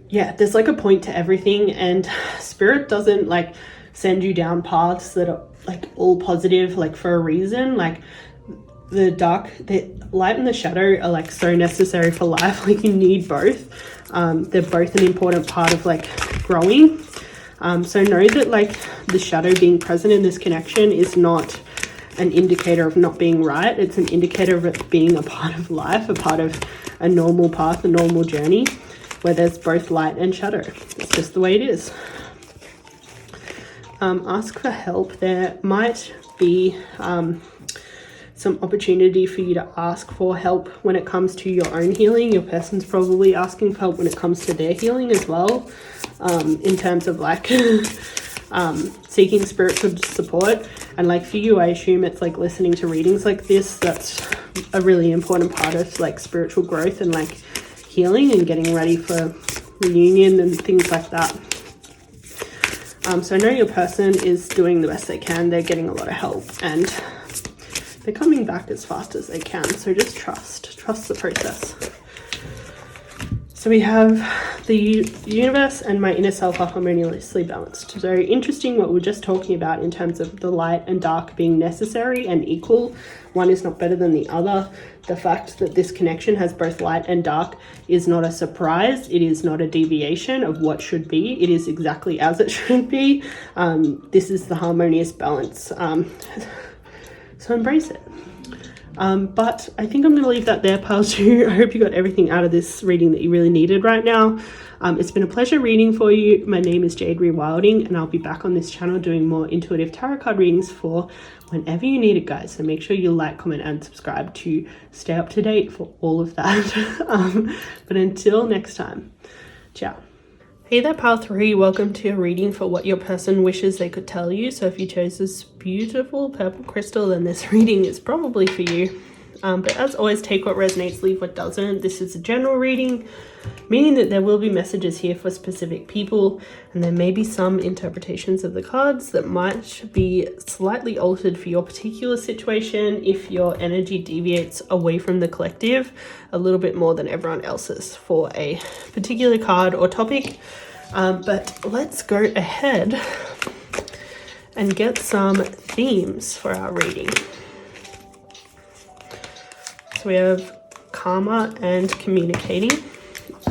yeah, there's like a point to everything, and spirit doesn't like send you down paths that are like all positive like for a reason. Like the light and the shadow are like so necessary for life. Like you need both. They're both an important part of like growing. So know that like the shadow being present in this connection is not an indicator of not being right. It's an indicator of it being a part of life, a part of a normal path, a normal journey where there's both light and shadow. It's just the way it is. Ask for help. There might be some opportunity for you to ask for help when it comes to your own healing. Your person's probably asking for help when it comes to their healing as well, in terms of like seeking spiritual support. And like for you, I assume it's like listening to readings like this. That's a really important part of like spiritual growth and like healing and getting ready for reunion and things like that. So I know your person is doing the best they can. They're getting a lot of help and they're coming back as fast as they can. So just trust the process. So we have the universe and my inner self are harmoniously balanced. So interesting what we were just talking about in terms of the light and dark being necessary and equal. One is not better than the other. The fact that this connection has both light and dark is not a surprise. It is not a deviation of what should be. It is exactly as it should be. This is the harmonious balance. So embrace it. But I think I'm going to leave that there, pile 2. I hope you got everything out of this reading that you really needed right now. It's been a pleasure reading for you. My name is Jade Wilding, and I'll be back on this channel doing more intuitive tarot card readings for whenever you need it, guys. So make sure you like, comment, and subscribe to stay up to date for all of that. But until next time, ciao. Hey there, pile 3. Welcome to a reading for what your person wishes they could tell you. So if you chose this beautiful purple crystal, then this reading is probably for you. But as always, take what resonates, leave what doesn't. This is a general reading, meaning that there will be messages here for specific people, and there may be some interpretations of the cards that might be slightly altered for your particular situation if your energy deviates away from the collective a little bit more than everyone else's for a particular card or topic. But let's go ahead and get some themes for our reading. So we have karma and communicating,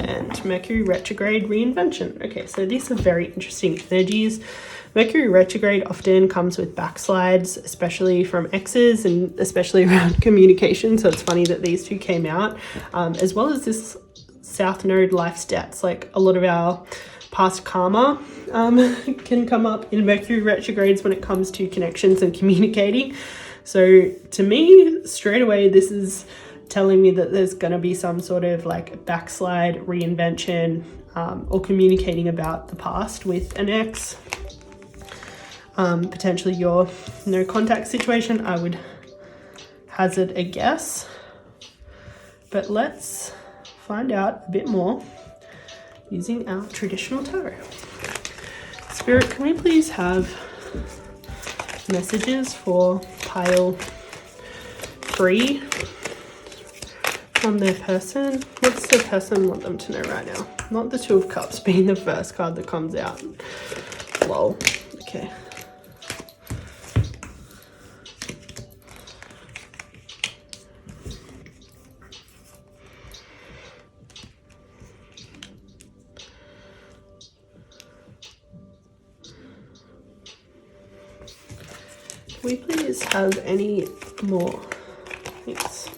and Mercury retrograde reinvention. Okay, so these are very interesting energies. Mercury retrograde often comes with backslides, especially from exes and especially around communication. So it's funny that these two came out, as well as this South Node life stats. Like a lot of our past karma can come up in Mercury retrogrades when it comes to connections and communicating. So to me, straight away, this is telling me that there's going to be some sort of like backslide, reinvention, or communicating about the past with an ex. Potentially your no contact situation, I would hazard a guess. But let's find out a bit more using our traditional tarot. Spirit, can we please have messages for pile 3 from their person? What does the person want them to know right now? Not the Two of Cups being the first card that comes out. Lol. Okay. Can we please have any more? Thanks.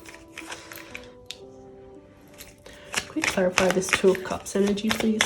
Can we clarify this Two of Cups energy, please?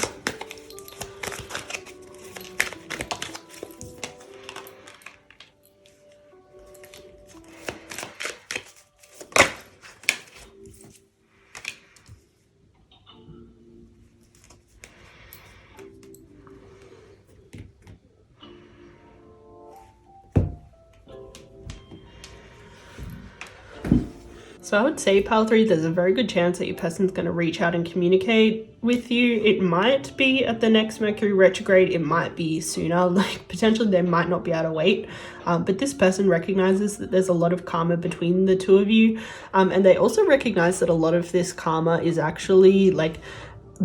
So I would say, pile 3, there's a very good chance that your person's going to reach out and communicate with you. It might be at the next Mercury retrograde. It might be sooner. Like potentially they might not be able to wait. But this person recognizes that there's a lot of karma between the two of you. And they also recognize that a lot of this karma is actually like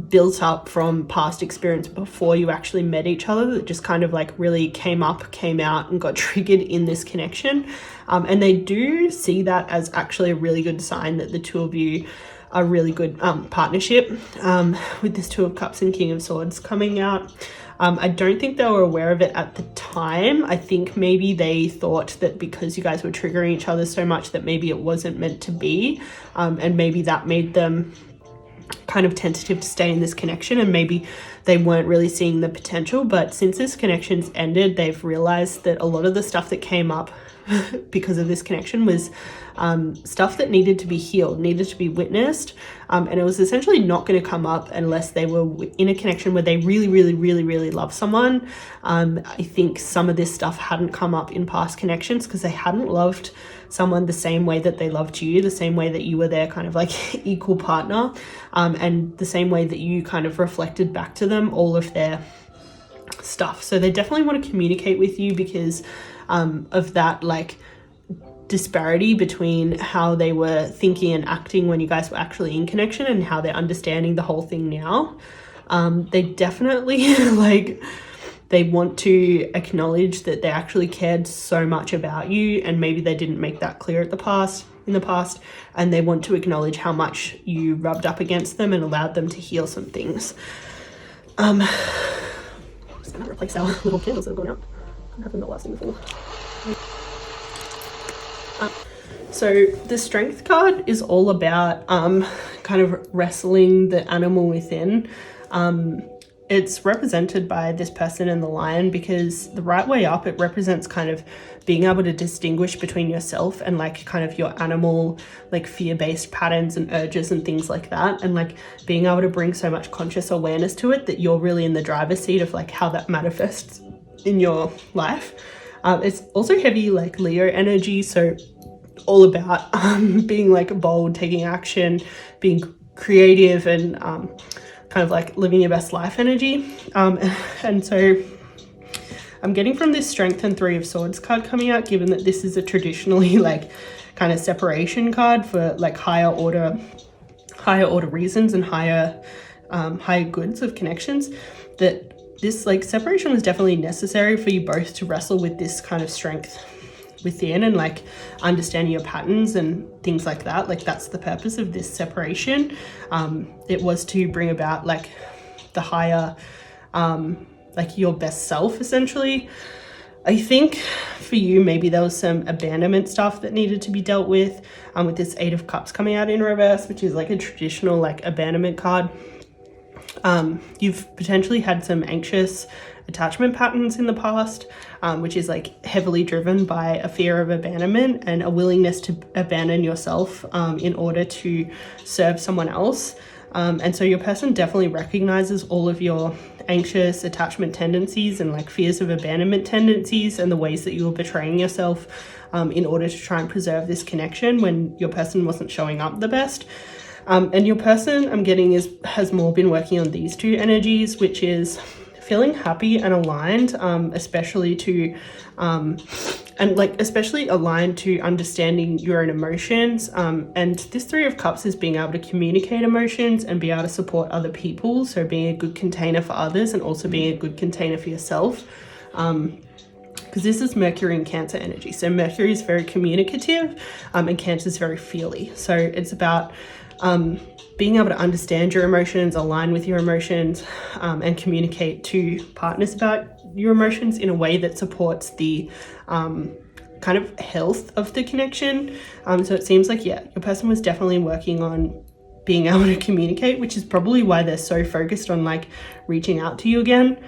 built up from past experience before you actually met each other, that just kind of like really came out and got triggered in this connection. And they do see that as actually a really good sign that the two of you are really good partnership, with this Two of Cups and King of Swords coming out. I don't think they were aware of it at the time. I think maybe they thought that because you guys were triggering each other so much that maybe it wasn't meant to be, and maybe that made them kind of tentative to stay in this connection, and maybe they weren't really seeing the potential. But since this connection's ended, they've realized that a lot of the stuff that came up because of this connection was stuff that needed to be healed, needed to be witnessed, and it was essentially not going to come up unless they were in a connection where they really love someone. I think some of this stuff hadn't come up in past connections because they hadn't loved someone the same way that they loved you, the same way that you were their kind of like equal partner, and the same way that you kind of reflected back to them all of their stuff. So they definitely want to communicate with you because of that like disparity between how they were thinking and acting when you guys were actually in connection and how they're understanding the whole thing now. They definitely like, they want to acknowledge that they actually cared so much about you, and maybe they didn't make that clear in the past, and they want to acknowledge how much you rubbed up against them and allowed them to heal some things. I'm just gonna replace our little candles that are going out. I haven't been last thing before. So the strength card is all about kind of wrestling the animal within. It's represented by this person in the lion, because the right way up, it represents kind of being able to distinguish between yourself and like kind of your animal, like fear-based patterns and urges and things like that, and like being able to bring so much conscious awareness to it that you're really in the driver's seat of like how that manifests in your life. It's also heavy like Leo energy, so all about being like bold, taking action, being creative, and kind of like living your best life energy. And so I'm getting from this Strength and Three of Swords card coming out, given that this is a traditionally like kind of separation card for like higher order reasons and higher goods of connections, that this like separation was definitely necessary for you both to wrestle with this kind of strength within and like understanding your patterns and things like that. Like that's the purpose of this separation. It was to bring about like the higher like your best self, essentially. I think for you, maybe there was some abandonment stuff that needed to be dealt with this Eight of Cups coming out in reverse, which is like a traditional like abandonment card. You've potentially had some anxious attachment patterns in the past, which is like heavily driven by a fear of abandonment and a willingness to abandon yourself in order to serve someone else. And so your person definitely recognizes all of your anxious attachment tendencies and like fears of abandonment tendencies and the ways that you were betraying yourself in order to try and preserve this connection when your person wasn't showing up the best. And your person, I'm getting, has more been working on these two energies, which is feeling happy and aligned, especially aligned to understanding your own emotions. And this Three of Cups is being able to communicate emotions and be able to support other people. So being a good container for others and also being a good container for yourself. Because this is Mercury and Cancer energy. So Mercury is very communicative and Cancer is very feely. So it's about being able to understand your emotions, align with your emotions, and communicate to partners about your emotions in a way that supports the kind of health of the connection. So it seems like, yeah, your person was definitely working on being able to communicate, which is probably why they're so focused on like reaching out to you again.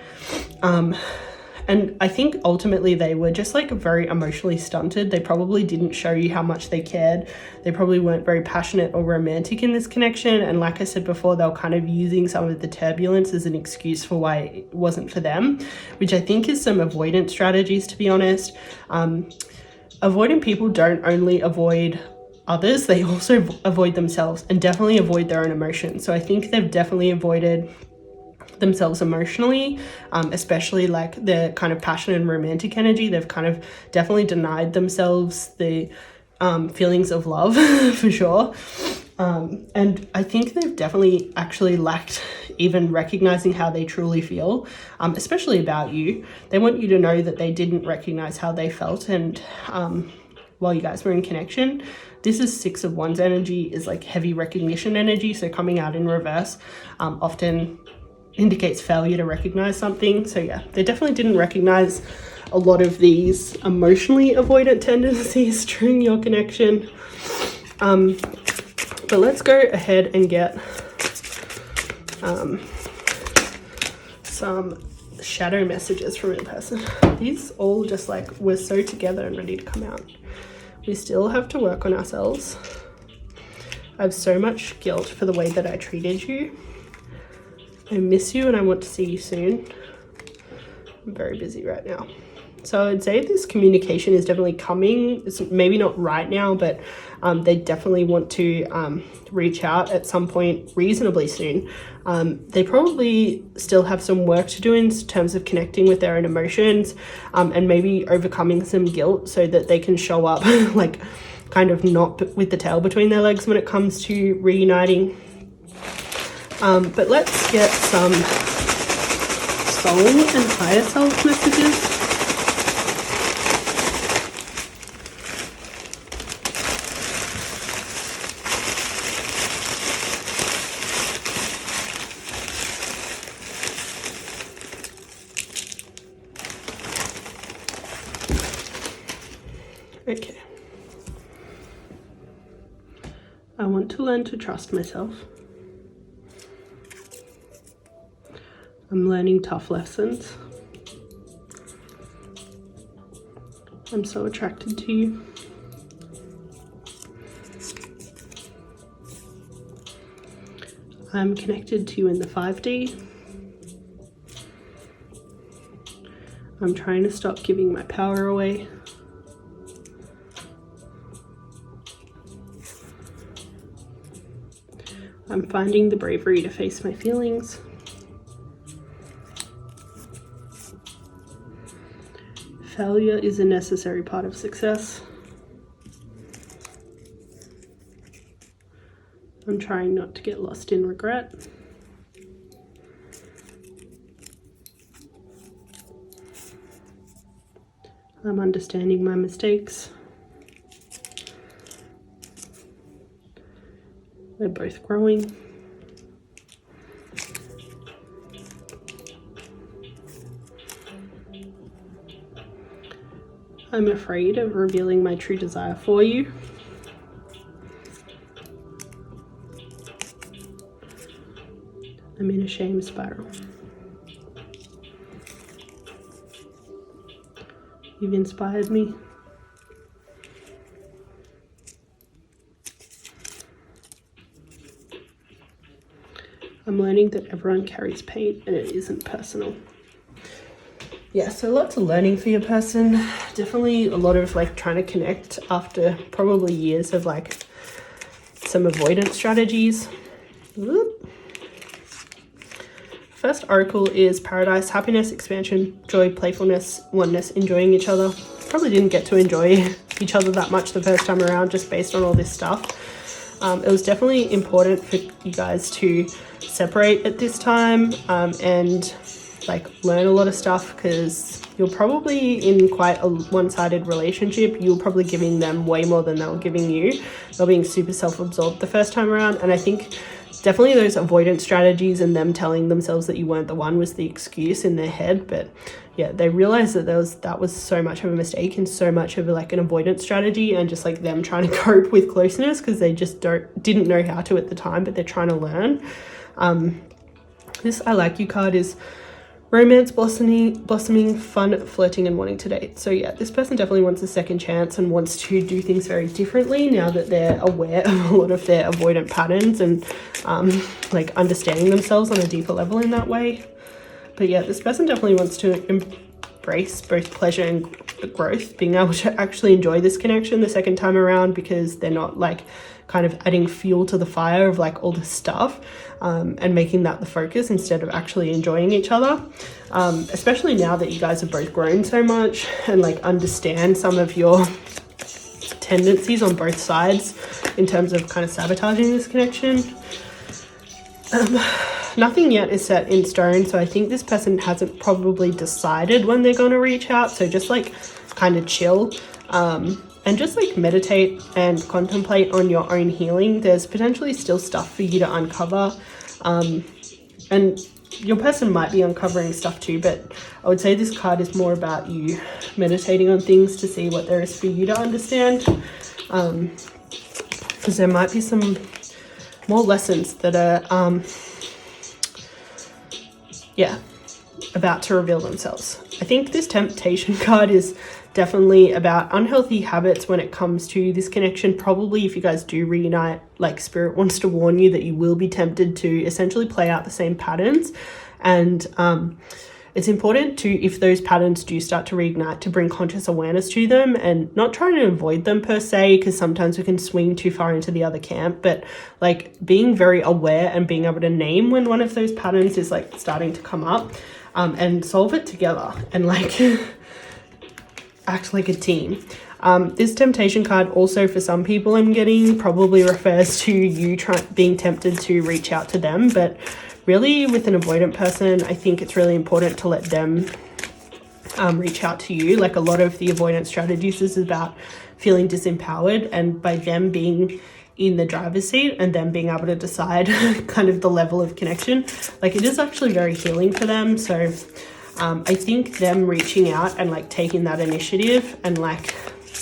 And I think ultimately they were just like very emotionally stunted. They probably didn't show you how much they cared. They probably weren't very passionate or romantic in this connection. And like I said before, they were kind of using some of the turbulence as an excuse for why it wasn't for them, which I think is some avoidance strategies, to be honest. Avoidant people don't only avoid others, they also avoid themselves and definitely avoid their own emotions. So I think they've definitely avoided themselves emotionally, especially like the kind of passion and romantic energy. They've kind of definitely denied themselves the feelings of love for sure. And I think they've definitely actually lacked even recognizing how they truly feel, especially about you. They want you to know that they didn't recognize how they felt, and while you guys were in connection. This is Six of Wands energy, is like heavy recognition energy. So coming out in reverse often indicates failure to recognize something. So yeah, they definitely didn't recognize a lot of these emotionally avoidant tendencies during your connection. But let's go ahead and get some shadow messages from your person. These all just like were so together and ready to come out. We still have to work on ourselves. I have so much guilt for the way that I treated you. I miss you and I want to see you soon. I'm very busy right now. So I'd say this communication is definitely coming. It's maybe not right now, but they definitely want to reach out at some point reasonably soon. They probably still have some work to do in terms of connecting with their own emotions and maybe overcoming some guilt so that they can show up like kind of not with the tail between their legs when it comes to reuniting. But let's get some soul and higher self messages. Okay. want to learn to trust myself. I'm learning tough lessons. I'm so attracted to you. I'm connected to you in the 5D. I'm trying to stop giving my power away. I'm finding the bravery to face my feelings. Failure is a necessary part of success. I'm trying not to get lost in regret. I'm understanding my mistakes. We're both growing. I'm afraid of revealing my true desire for you. I'm in a shame spiral. You've inspired me. I'm learning that everyone carries pain and it isn't personal. Yeah, so lots of learning for your person. Definitely a lot of like trying to connect after probably years of like some avoidance strategies. Whoop. First oracle is paradise, happiness, expansion, joy, playfulness, oneness, enjoying each other. Probably didn't get to enjoy each other that much the first time around just based on all this stuff. It was definitely important for you guys to separate at this time and like learn a lot of stuff, because you're probably in quite a one-sided relationship. You're probably giving them way more than they were giving you. They're being super self-absorbed the first time around, and I think definitely those avoidance strategies and them telling themselves that you weren't the one was the excuse in their head. But yeah, they realized that that was so much of a mistake and so much of like an avoidance strategy, and just like them trying to cope with closeness because they just didn't know how to at the time, but they're trying to learn. This I like you card is romance, blossoming, fun, flirting, and wanting to date. So yeah, this person definitely wants a second chance and wants to do things very differently now that they're aware of a lot of their avoidant patterns and like understanding themselves on a deeper level in that way. But yeah, this person definitely wants to embrace both pleasure and growth, being able to actually enjoy this connection the second time around, because they're not like kind of adding fuel to the fire of like all this stuff and making that the focus instead of actually enjoying each other, especially now that you guys have both grown so much and like understand some of your tendencies on both sides in terms of kind of sabotaging this connection. Nothing yet is set in stone, so I think this person hasn't probably decided when they're going to reach out, so just like kind of chill and just like meditate and contemplate on your own healing. There's potentially still stuff for you to uncover, and your person might be uncovering stuff too, but I would say this card is more about you meditating on things to see what there is for you to understand, because there might be some more lessons that are about to reveal themselves. I think this temptation card is definitely about unhealthy habits when it comes to this connection. Probably if you guys do reunite, like spirit wants to warn you that you will be tempted to essentially play out the same patterns, and it's important to, if those patterns do start to reignite, to bring conscious awareness to them and not trying to avoid them per se, because sometimes we can swing too far into the other camp, but like being very aware and being able to name when one of those patterns is like starting to come up, and solve it together and like act like a team. This temptation card also, for some people I'm getting, probably refers to you being tempted to reach out to them, but really with an avoidant person, I think it's really important to let them reach out to you. Like a lot of the avoidance strategies is about feeling disempowered, and by them being in the driver's seat and them being able to decide kind of the level of connection, like it is actually very healing for them. So I think them reaching out and like taking that initiative and like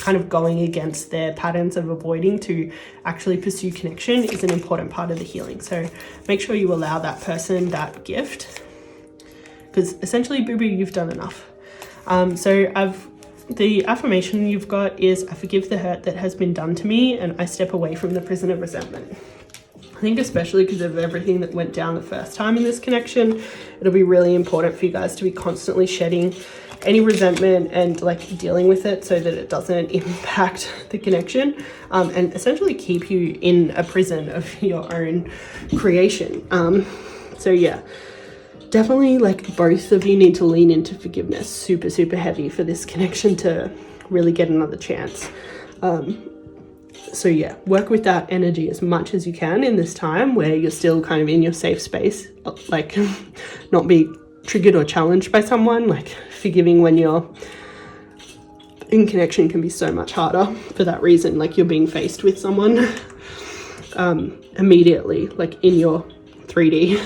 kind of going against their patterns of avoiding to actually pursue connection is an important part of the healing. So make sure you allow that person that gift, because essentially, boo-boo, you've done enough. The affirmation you've got is, I forgive the hurt that has been done to me and I step away from the prison of resentment. I think especially because of everything that went down the first time in this connection, it'll be really important for you guys to be constantly shedding any resentment and like dealing with it so that it doesn't impact the connection, and essentially keep you in a prison of your own creation. So yeah, definitely like both of you need to lean into forgiveness super, super heavy for this connection to really get another chance. So yeah, work with that energy as much as you can in this time where you're still kind of in your safe space, like not be triggered or challenged by someone. Like forgiving when you're in connection can be so much harder for that reason. Like you're being faced with someone immediately, like in your 3D.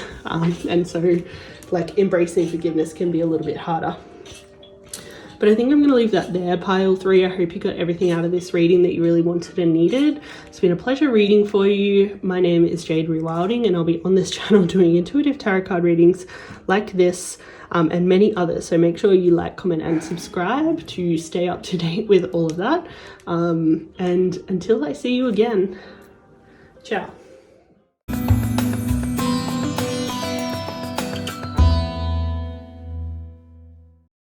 And so like embracing forgiveness can be a little bit harder. But I think I'm going to leave that there, pile 3. I hope you got everything out of this reading that you really wanted and needed. It's been a pleasure reading for you. My name is Jade Rewilding, and I'll be on this channel doing intuitive tarot card readings like this and many others. So make sure you like, comment, and subscribe to stay up to date with all of that. And until I see you again, ciao.